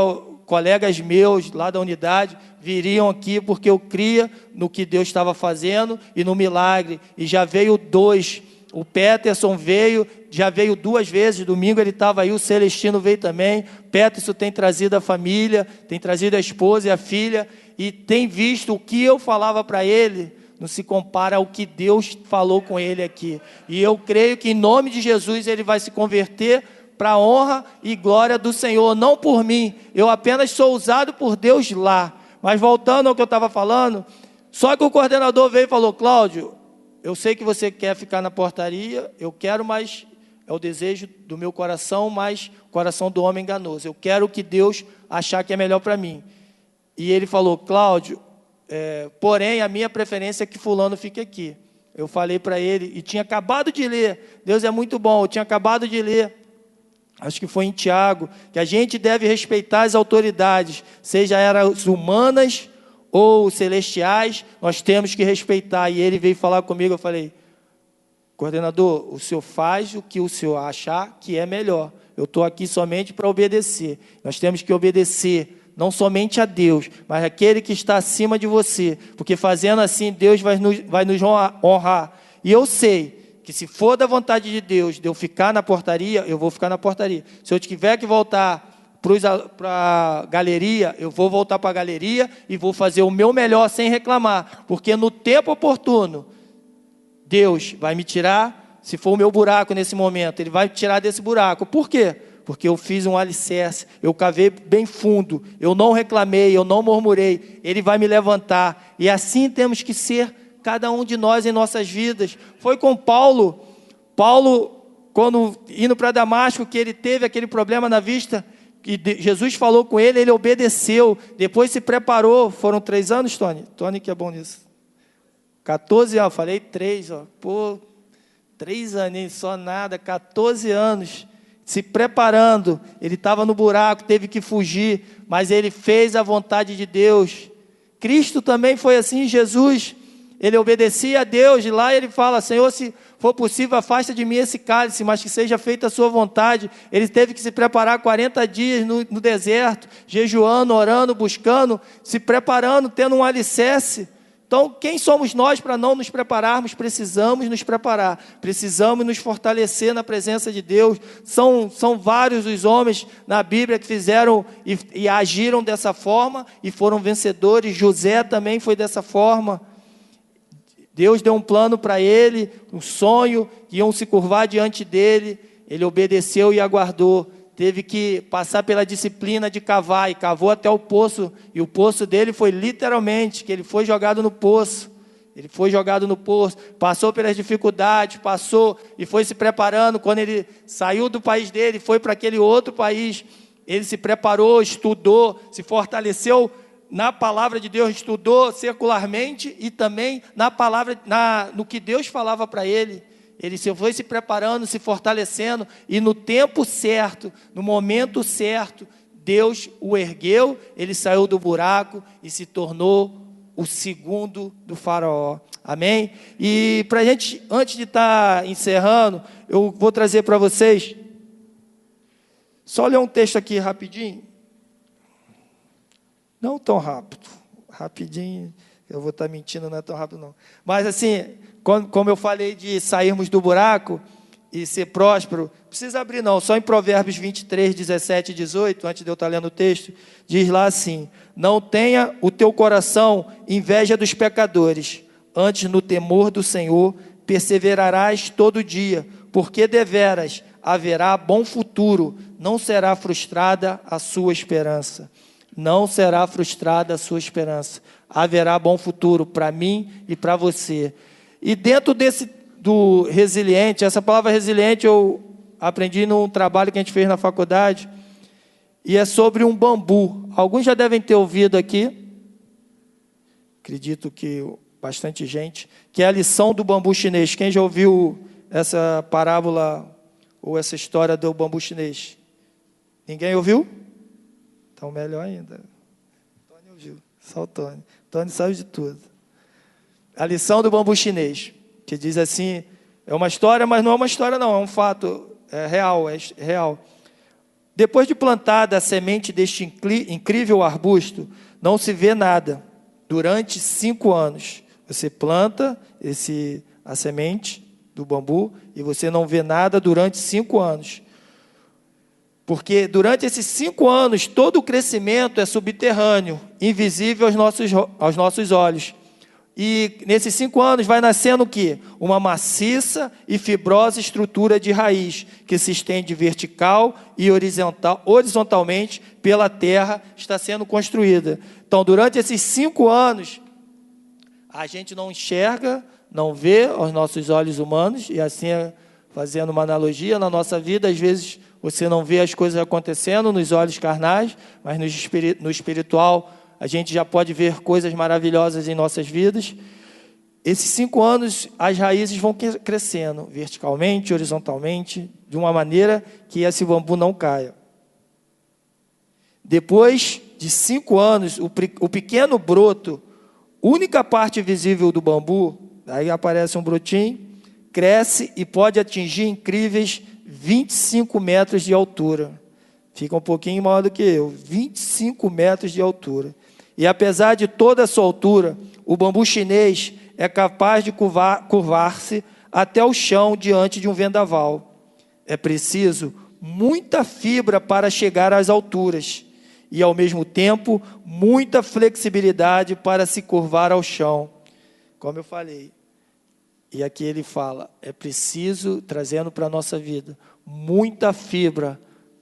colegas meus lá da unidade viriam aqui porque eu cria no que Deus estava fazendo e no milagre. E já veio 2. O Peterson veio, já veio 2 vezes. Domingo ele estava aí, o Celestino veio também. Peterson tem trazido a família, tem trazido a esposa e a filha, e tem visto o que eu falava para ele, não se compara ao que Deus falou com ele aqui. E eu creio que em nome de Jesus ele vai se converter para a honra e glória do Senhor, não por mim. Eu apenas sou usado por Deus lá. Mas voltando ao que eu estava falando, só que o coordenador veio e falou: Cláudio, eu sei que você quer ficar na portaria, eu quero, mas é o desejo do meu coração, mas o coração do homem enganoso. Eu quero o que Deus achar que é melhor para mim. E ele falou: Cláudio, porém a minha preferência é que fulano fique aqui. Eu falei para ele, e tinha acabado de ler, Deus é muito bom, eu tinha acabado de ler, acho que foi em Tiago, que a gente deve respeitar as autoridades, seja elas humanas ou celestiais, nós temos que respeitar. E ele veio falar comigo, eu falei: coordenador, o senhor faz o que o senhor achar que é melhor, eu estou aqui somente para obedecer. Nós temos que obedecer, não somente a Deus, mas aquele que está acima de você, porque fazendo assim, Deus vai nos honrar. E eu sei que se for da vontade de Deus, de eu ficar na portaria, eu vou ficar na portaria. Se eu tiver que voltar para a galeria, eu vou voltar para a galeria e vou fazer o meu melhor sem reclamar, porque no tempo oportuno, Deus vai me tirar, se for o meu buraco nesse momento, Ele vai me tirar desse buraco. Por quê? Porque eu fiz um alicerce, eu cavei bem fundo, eu não reclamei, eu não murmurei, Ele vai me levantar. E assim temos que ser cada um de nós em nossas vidas. Foi com Paulo, quando indo para Damasco, que ele teve aquele problema na vista, que Jesus falou com ele, ele obedeceu, depois se preparou. Foram 3 anos, Tony que é bom nisso, 14 anos, falei 3, 3 aninhos, só nada, 14 anos, se preparando. Ele estava no buraco, teve que fugir, mas ele fez a vontade de Deus. Cristo também foi assim, Jesus, ele obedecia a Deus, de lá ele fala: Senhor, se for possível, afasta de mim esse cálice, mas que seja feita a sua vontade. Ele teve que se preparar 40 dias no deserto, jejuando, orando, buscando, se preparando, tendo um alicerce. Então, quem somos nós para não nos prepararmos? Precisamos nos preparar, precisamos nos fortalecer na presença de Deus. São vários os homens na Bíblia que fizeram e agiram dessa forma e foram vencedores. José também foi dessa forma. Deus deu um plano para ele, um sonho, iam se curvar diante dele, ele obedeceu e aguardou. Teve que passar pela disciplina de cavar, e cavou até o poço, e o poço dele foi literalmente, que ele foi jogado no poço. Ele foi jogado no poço, passou pelas dificuldades, passou e foi se preparando. Quando ele saiu do país dele, foi para aquele outro país, ele se preparou, estudou, se fortaleceu na palavra de Deus, estudou secularmente e também na palavra, no que Deus falava para ele. Ele foi se preparando, se fortalecendo, e no tempo certo, no momento certo, Deus o ergueu, ele saiu do buraco e se tornou o segundo do faraó. Amém? E para a gente, antes de estar encerrando, eu vou trazer para vocês, só ler um texto aqui rapidinho. Não tão rápido, rapidinho, eu vou estar mentindo, não é tão rápido não. Mas assim, como eu falei de sairmos do buraco e ser próspero, precisa abrir não, só em Provérbios 23, 17 e 18, antes de eu estar lendo o texto, diz lá assim: não tenha o teu coração inveja dos pecadores, antes no temor do Senhor perseverarás todo dia, porque deveras haverá bom futuro, não será frustrada a sua esperança. Não será frustrada a sua esperança. Haverá bom futuro para mim e para você. E dentro do resiliente, essa palavra resiliente eu aprendi num trabalho que a gente fez na faculdade, e é sobre um bambu. Alguns já devem ter ouvido aqui, acredito que bastante gente, que é a lição do bambu chinês. Quem já ouviu essa parábola ou essa história do bambu chinês? Ninguém ouviu? Então, melhor ainda. Tony ouviu, só o Tony. Tony sabe de tudo. A lição do bambu chinês, que diz assim, é uma história, mas não é uma história não, é um fato, é real. Depois de plantada a semente deste incrível arbusto, não se vê nada durante 5 anos. Você planta a semente do bambu e você não vê nada durante 5 anos. Porque durante esses 5 anos, todo o crescimento é subterrâneo, invisível aos nossos olhos. E nesses 5 anos vai nascendo o quê? Uma maciça e fibrosa estrutura de raiz, que se estende vertical e horizontalmente pela terra, está sendo construída. Então, durante esses 5 anos, a gente não enxerga, não vê aos nossos olhos humanos, e assim, fazendo uma analogia, na nossa vida, às vezes você não vê as coisas acontecendo nos olhos carnais, mas no espiritual a gente já pode ver coisas maravilhosas em nossas vidas. Esses 5 anos, as raízes vão crescendo verticalmente, horizontalmente, de uma maneira que esse bambu não caia. Depois de 5 anos, o pequeno broto, única parte visível do bambu, aí aparece um brotinho, cresce e pode atingir incríveis 25 metros de altura. Fica um pouquinho maior do que eu, 25 metros de altura. E apesar de toda a sua altura, o bambu chinês é capaz de curvar-se até o chão diante de um vendaval. É preciso muita fibra para chegar às alturas e, ao mesmo tempo, muita flexibilidade para se curvar ao chão. Como eu falei, e aqui ele fala, é preciso, trazendo para a nossa vida, muita fibra.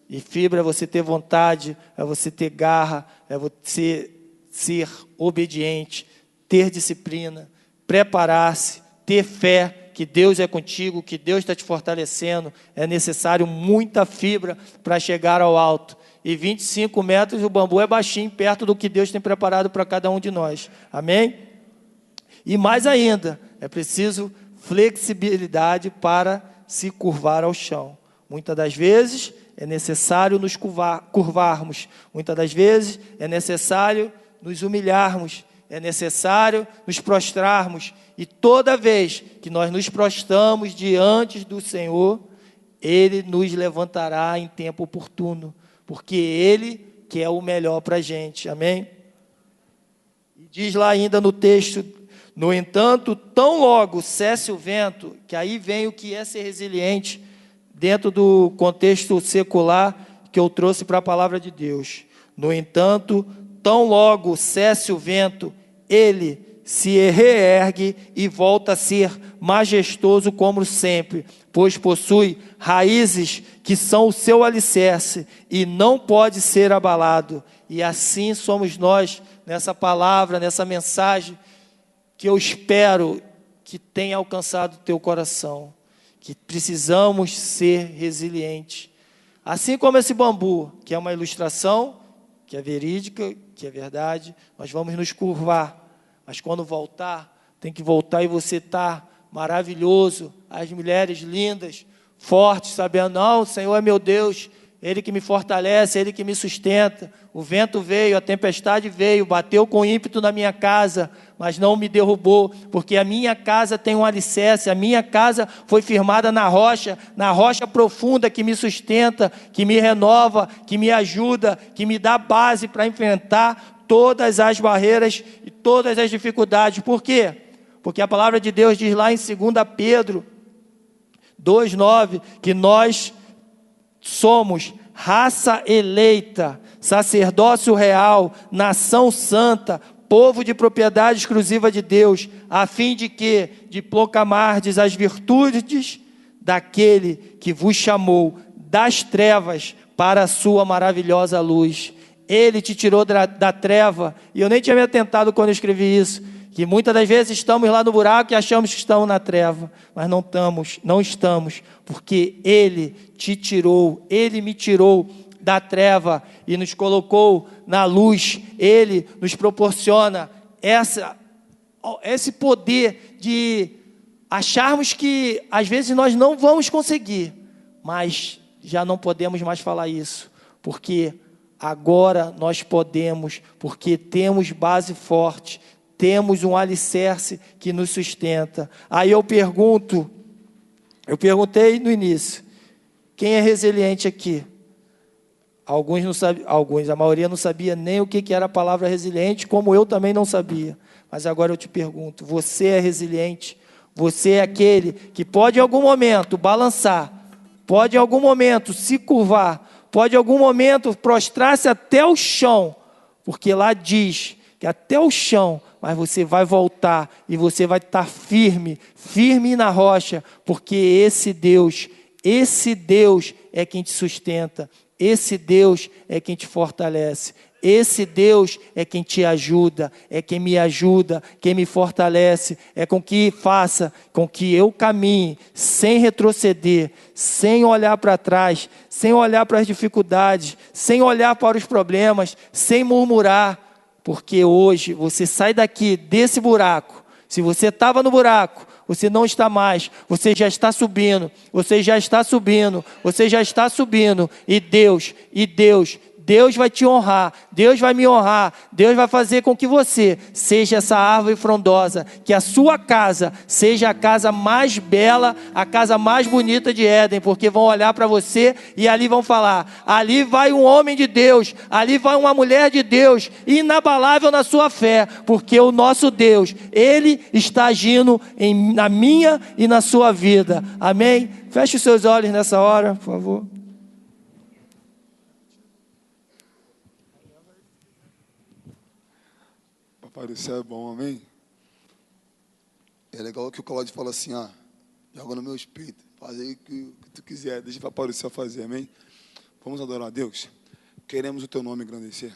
E fibra é você ter vontade, é você ter garra, é você ser obediente, ter disciplina, preparar-se, ter fé, que Deus é contigo, que Deus está te fortalecendo. É necessário muita fibra para chegar ao alto. E 25 metros, o bambu é baixinho, perto do que Deus tem preparado para cada um de nós. Amém? E mais ainda, é preciso flexibilidade para se curvar ao chão. Muitas das vezes é necessário nos curvarmos. Muitas das vezes é necessário nos humilharmos. É necessário nos prostrarmos. E toda vez que nós nos prostramos diante do Senhor, Ele nos levantará em tempo oportuno. Porque Ele quer o melhor para a gente. Amém? E diz lá ainda no texto: no entanto, tão logo cesse o vento, que aí vem o que é ser resiliente, dentro do contexto secular que eu trouxe para a palavra de Deus. No entanto, tão logo cesse o vento, ele se reergue e volta a ser majestoso como sempre, pois possui raízes que são o seu alicerce e não pode ser abalado. E assim somos nós, nessa palavra, nessa mensagem, que eu espero que tenha alcançado o teu coração, que precisamos ser resilientes. Assim como esse bambu, que é uma ilustração, que é verídica, que é verdade, nós vamos nos curvar, mas quando voltar, tem que voltar e você está maravilhoso, as mulheres lindas, fortes, sabendo, não, o Senhor é meu Deus, Ele que me fortalece, Ele que me sustenta. O vento veio, a tempestade veio, bateu com ímpeto na minha casa, mas não me derrubou, porque a minha casa tem um alicerce, a minha casa foi firmada na rocha profunda que me sustenta, que me renova, que me ajuda, que me dá base para enfrentar todas as barreiras e todas as dificuldades. Por quê? Porque a palavra de Deus diz lá em 2 Pedro 2,9, que nós somos raça eleita, sacerdócio real, nação santa, povo de propriedade exclusiva de Deus, a fim de que? De proclamardes as virtudes daquele que vos chamou das trevas para a sua maravilhosa luz. Ele te tirou da treva, e eu nem tinha me atentado quando eu escrevi isso, que muitas das vezes estamos lá no buraco e achamos que estamos na treva, mas não estamos, porque Ele te tirou, Ele me tirou da treva e nos colocou na luz. Ele nos proporciona esse poder de acharmos que às vezes nós não vamos conseguir, mas já não podemos mais falar isso, porque agora nós podemos, porque temos base forte, temos um alicerce que nos sustenta. Aí eu perguntei no início, quem é resiliente aqui? Alguns não sabiam, a maioria não sabia nem o que era a palavra resiliente, como eu também não sabia. Mas agora eu te pergunto, você é resiliente? Você é aquele que pode em algum momento balançar, pode em algum momento se curvar, pode em algum momento prostrar-se até o chão, porque lá diz que até o chão, mas você vai voltar e você vai estar firme na rocha, porque esse Deus é quem te sustenta, esse Deus é quem te fortalece, esse Deus é quem te ajuda, é quem me ajuda, quem me fortalece, é com que faça com que eu caminhe sem retroceder, sem olhar para trás, sem olhar para as dificuldades, sem olhar para os problemas, sem murmurar, porque hoje você sai daqui desse buraco. Se você estava no buraco, você não está mais, você já está subindo, você já está subindo, você já está subindo, e Deus vai te honrar, Deus vai me honrar, Deus vai fazer com que você seja essa árvore frondosa, que a sua casa seja a casa mais bela, a casa mais bonita de Éden, porque vão olhar para você e ali vão falar, ali vai um homem de Deus, ali vai uma mulher de Deus, inabalável na sua fé, porque o nosso Deus, Ele está agindo na minha e na sua vida, amém? Feche os seus olhos nessa hora, por favor. Papai do céu é bom, amém? É legal que o Cláudio fala assim, joga no meu espírito, faz aí o que tu quiser, deixa o Papai do céu fazer, amém? Vamos adorar a Deus? Queremos o teu nome engrandecer.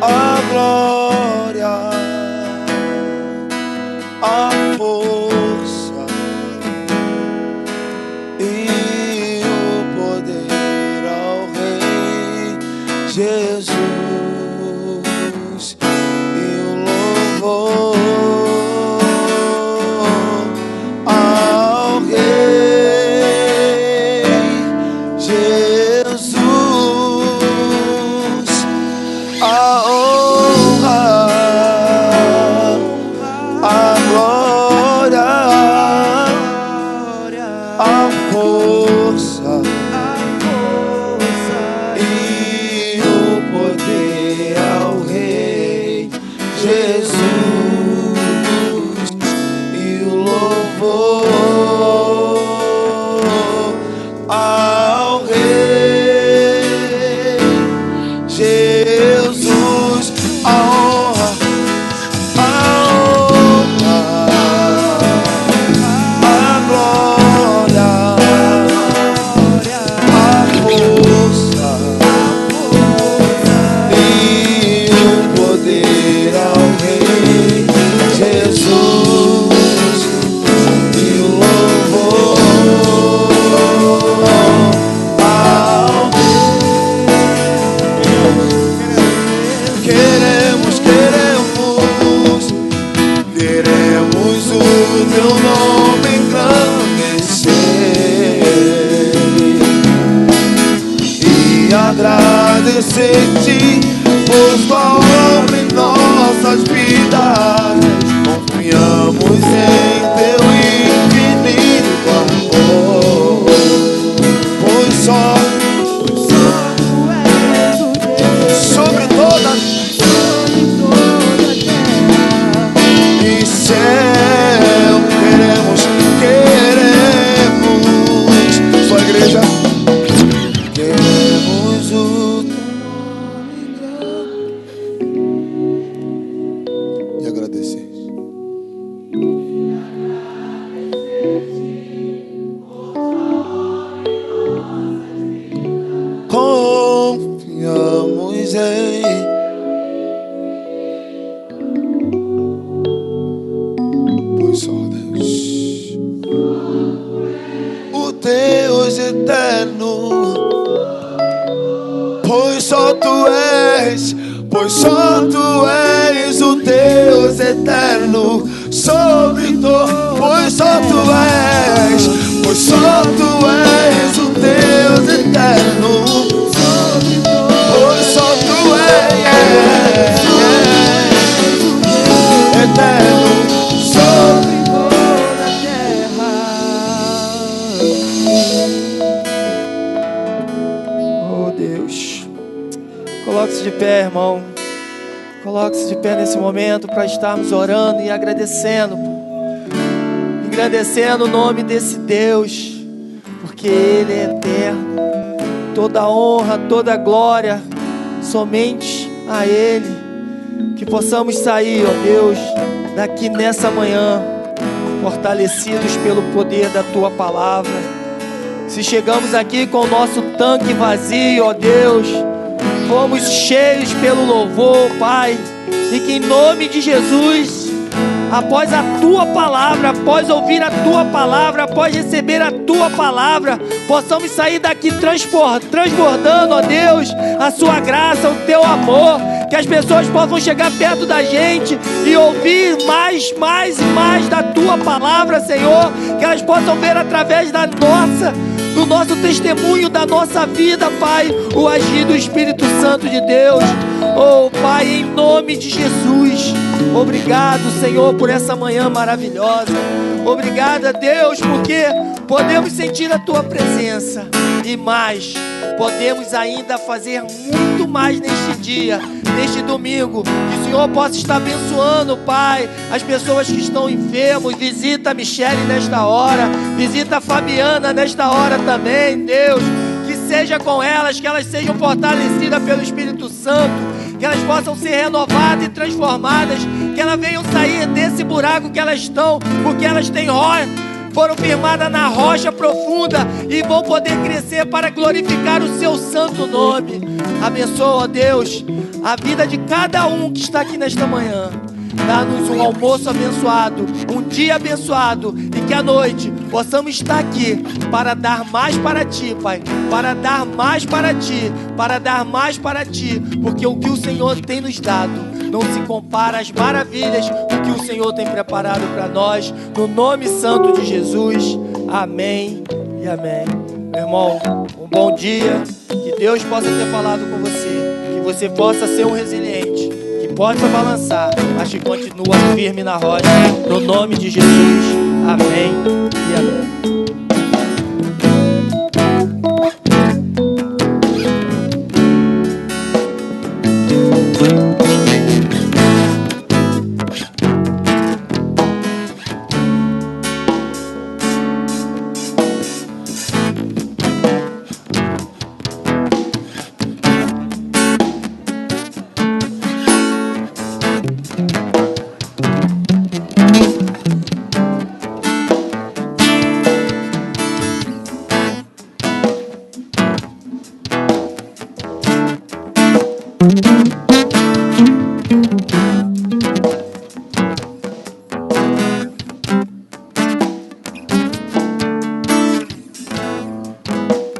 A glória, a força e o poder ao Rei Jesus e o louvor ao Rei Jesus. A honra, a glória, a força e o poder existir por tua obra em nossas vidas. Confiamos em teu infinito amor, pois só tu és o Deus sobre toda terra e céu. Queremos sua igreja, queremos o teu nome e agradecer. Confiamos em pois só Deus, o Deus eterno, pois só tu és, pois só tu és o Deus eterno sobre todo, pois só tu és, pois só tu és o Deus eterno sobre todo, pois só tu és eterno sobre toda a terra. Oh Deus, coloque-se de pé, irmão. Coloque-se de pé nesse momento para estarmos orando e agradecendo. Engrandecendo o nome desse Deus, porque Ele é eterno. Toda honra, toda glória, somente a Ele. Que possamos sair, ó Deus, daqui nessa manhã, fortalecidos pelo poder da Tua palavra. Se chegamos aqui com o nosso tanque vazio, ó Deus, fomos cheios pelo louvor, Pai, e que em nome de Jesus, após a Tua palavra, após ouvir a Tua palavra, após receber a Tua palavra, possamos sair daqui transbordando, ó Deus, a Sua graça, o Teu amor, que as pessoas possam chegar perto da gente e ouvir mais e mais da Tua palavra, Senhor, que elas possam ver através do nosso testemunho, da nossa vida, Pai, o agir do Espírito Santo de Deus. Oh, Pai, em nome de Jesus, obrigado, Senhor, por essa manhã maravilhosa. Obrigado, Deus, porque podemos sentir a Tua presença e mais, podemos ainda fazer muito mais neste dia, neste domingo. Que o Senhor possa estar abençoando, Pai, as pessoas que estão enfermos. Visita a Michele nesta hora, visita a Fabiana nesta hora também, Deus. Que seja com elas, que elas sejam fortalecidas pelo Espírito Santo, que elas possam ser renovadas e transformadas, que elas venham sair desse buraco que elas estão, porque elas têm foram firmadas na rocha profunda e vão poder crescer para glorificar o Seu santo nome. Abençoa, ó Deus, a vida de cada um que está aqui nesta manhã. Dá-nos um almoço abençoado, um dia abençoado, e que à noite possamos estar aqui para dar mais para Ti, Pai, para dar mais para Ti, para dar mais para Ti, porque o que o Senhor tem nos dado não se compara às maravilhas do que o Senhor tem preparado para nós, no nome santo de Jesus. Amém e amém. Meu irmão, um bom dia, que Deus possa ter falado com você, que você possa ser um resiliente, que possa balançar, mas que continua firme na rocha, no nome de Jesus. Amém e amém. Thank you.